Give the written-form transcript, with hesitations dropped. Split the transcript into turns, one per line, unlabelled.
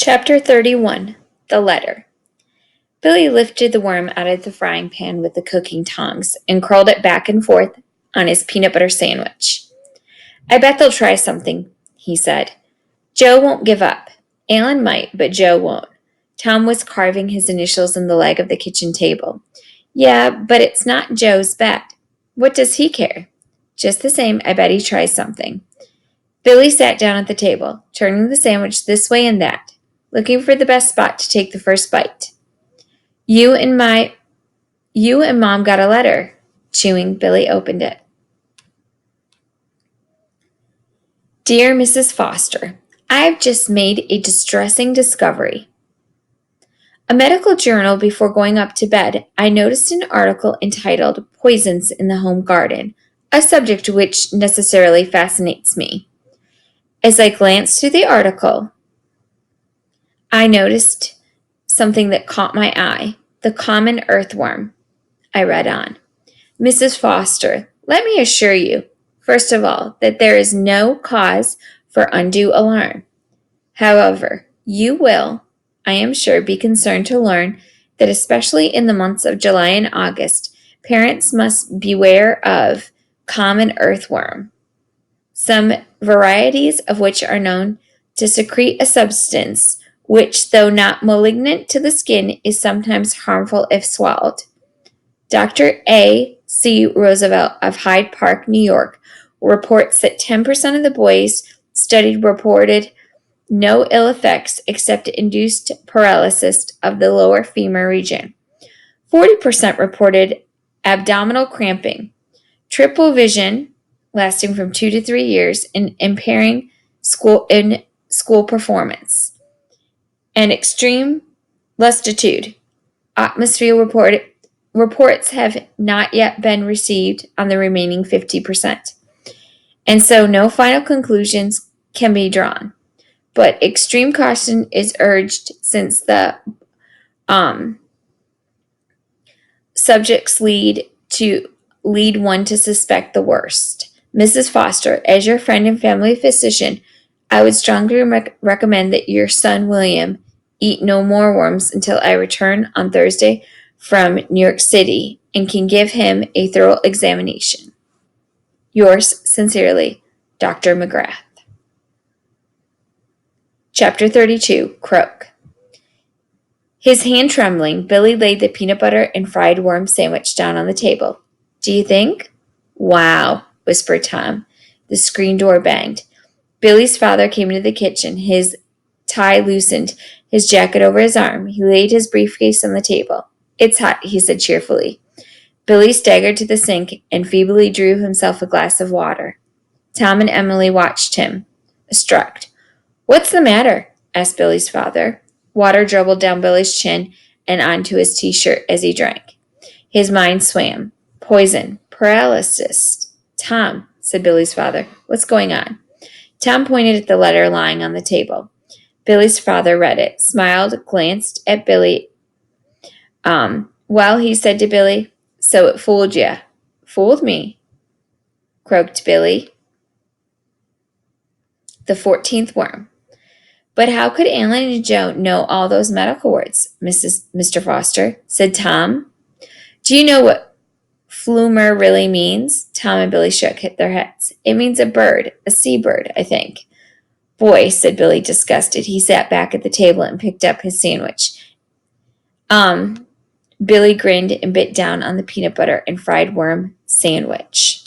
Chapter 31 The Letter. Billy lifted the worm out of the frying pan with the cooking tongs and curled it back and forth on his peanut butter sandwich. "I bet they'll try something," he said. "Joe won't give up. Alan might, but Joe won't." Tom was carving his initials in the leg of the kitchen table. "Yeah, but it's not Joe's bet. What does he care? Just the same, I bet he tries something." Billy sat down at the table, turning the sandwich this way and that, looking for the best spot to take the first bite. You and Mom got a letter." Chewing, Billy opened it. "Dear Mrs. Foster, I've just made a distressing discovery. A medical journal before going up to bed, I noticed an article entitled Poisons in the Home Garden, a subject which necessarily fascinates me. As I glanced through the article, I noticed something that caught my eye. The common earthworm." I read on. "Mrs. Foster, let me assure you, first of all, that there is no cause for undue alarm. However, you will, I am sure, be concerned to learn that especially in the months of July and August, parents must beware of common earthworm, some varieties of which are known to secrete a substance which, though not malignant to the skin, is sometimes harmful if swallowed. Dr. A. C. Roosevelt of Hyde Park, New York, reports that 10% of the boys studied reported no ill effects except induced paralysis of the lower femur region. 40% reported abdominal cramping, triple vision lasting from 2 to 3 years, and impairing school performance, and extreme lassitude. Atmosphere reports have not yet been received on the remaining 50%, and so no final conclusions can be drawn. But extreme caution is urged since the subjects lead one to suspect the worst. Mrs. Foster, as your friend and family physician, I would strongly recommend that your son William eat no more worms until I return on Thursday from New York City and can give him a thorough examination. Yours sincerely, Dr. McGrath." Chapter 32 Croak. His hand trembling, Billy laid the peanut butter and fried worm sandwich down on the table. "Do you think?" "Wow," whispered Tom. The screen door banged. Billy's father came into the kitchen, his tie loosened, his jacket over his arm. He laid his briefcase on the table. "It's hot," he said cheerfully. Billy staggered to the sink and feebly drew himself a glass of water. Tom and Emily watched him, struck. "What's the matter?" asked Billy's father. Water dribbled down Billy's chin and onto his t-shirt as he drank. His mind swam. "Poison. Paralysis." "Tom," said Billy's father, "what's going on?" Tom pointed at the letter lying on the table. Billy's father read it, smiled, glanced at Billy. "Well," he said to Billy, "so it fooled ya." "Fooled me?" croaked Billy. "The 14th worm." "But how could Alan and Joe know all those medical words, Mr. Foster?" said Tom. "Do you know what flumer really means?" Tom and Billy shook their heads. "It means a bird, a seabird, I think." "Boy," said Billy, disgusted. He sat back at the table and picked up his sandwich. Billy grinned and bit down on the peanut butter and fried worm sandwich.